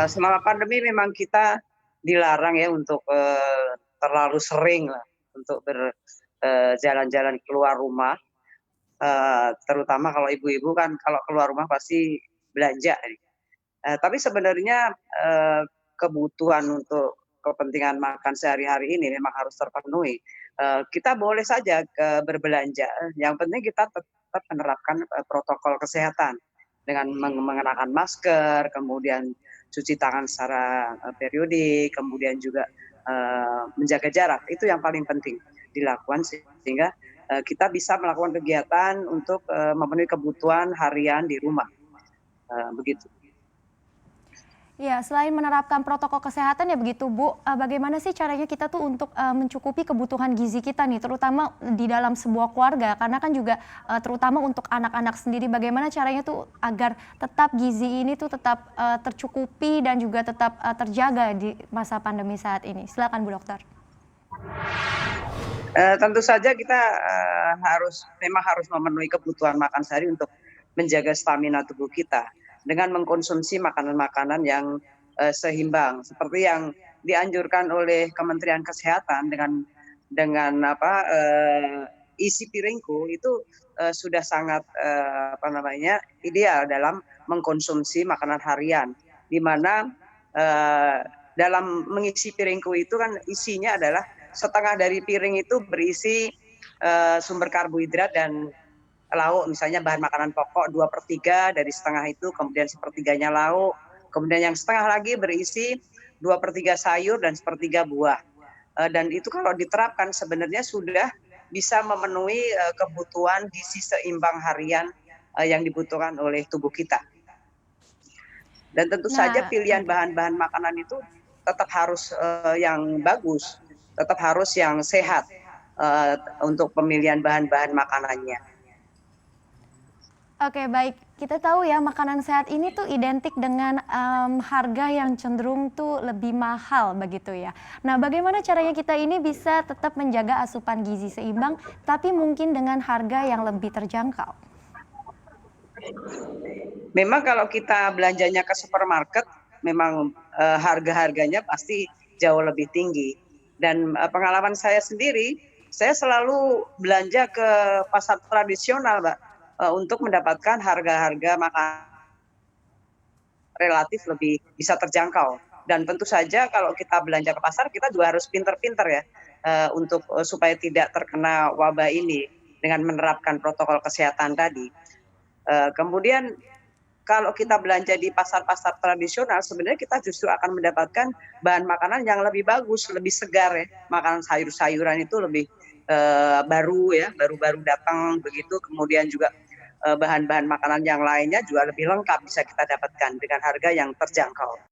Selama pandemi memang kita dilarang ya untuk, terlalu sering lah untuk jalan-jalan keluar rumah, terutama kalau ibu-ibu kan kalau keluar rumah pasti belanja nih. Tapi sebenarnya, kebutuhan untuk kepentingan makan sehari-hari ini memang harus terpenuhi. Kita boleh saja berbelanja, yang penting kita tetap menerapkan, protokol kesehatan dengan mengenakan masker, kemudian cuci tangan secara, periodik, kemudian juga, menjaga jarak, itu yang paling penting dilakukan sehingga, kita bisa melakukan kegiatan untuk, memenuhi kebutuhan harian di rumah, begitu. Ya, selain menerapkan protokol kesehatan ya begitu Bu, bagaimana sih caranya kita tuh untuk, mencukupi kebutuhan gizi kita nih, terutama di dalam sebuah keluarga? Karena kan juga, terutama untuk anak-anak sendiri, bagaimana caranya tuh agar tetap gizi ini tuh tetap, tercukupi dan juga tetap, terjaga di masa pandemi saat ini? Silakan Bu Dokter. Tentu saja kita, memang harus memenuhi kebutuhan makan sehari untuk menjaga stamina tubuh kita, dengan mengkonsumsi makanan-makanan yang, seimbang seperti yang dianjurkan oleh Kementerian Kesehatan dengan apa, isi piringku itu, sudah sangat, apa namanya, ideal dalam mengkonsumsi makanan harian, di mana, dalam mengisi piringku itu kan isinya adalah setengah dari piring itu berisi, sumber karbohidrat dan lauk, misalnya bahan makanan pokok 2/3 dari setengah itu, kemudian sepertiganya lauk, kemudian yang setengah lagi berisi 2/3 sayur dan sepertiga buah. Dan itu kalau diterapkan sebenarnya sudah bisa memenuhi, kebutuhan gizi seimbang harian, yang dibutuhkan oleh tubuh kita. Dan tentu saja Nah, pilihan oke. bahan-bahan makanan itu tetap harus, yang bagus, tetap harus yang sehat, untuk pemilihan bahan-bahan makanannya. Oke, baik. Kita tahu ya makanan sehat ini tuh identik dengan, harga yang cenderung tuh lebih mahal begitu ya. Nah, bagaimana caranya kita ini bisa tetap menjaga asupan gizi seimbang, tapi mungkin dengan harga yang lebih terjangkau? Memang kalau kita belanjanya ke supermarket, memang, harga-harganya pasti jauh lebih tinggi. Dan, pengalaman saya sendiri, saya selalu belanja ke pasar tradisional, Mbak, untuk mendapatkan harga-harga relatif lebih bisa terjangkau. Dan tentu saja kalau kita belanja ke pasar, kita juga harus pinter-pinter ya, untuk, supaya tidak terkena wabah ini dengan menerapkan protokol kesehatan tadi. Kemudian kalau kita belanja di pasar-pasar tradisional, sebenarnya kita justru akan mendapatkan bahan makanan yang lebih bagus, lebih segar ya. Makanan sayur-sayuran itu lebih, baru ya, baru-baru datang begitu, kemudian juga, bahan-bahan makanan yang lainnya juga lebih lengkap bisa kita dapatkan dengan harga yang terjangkau.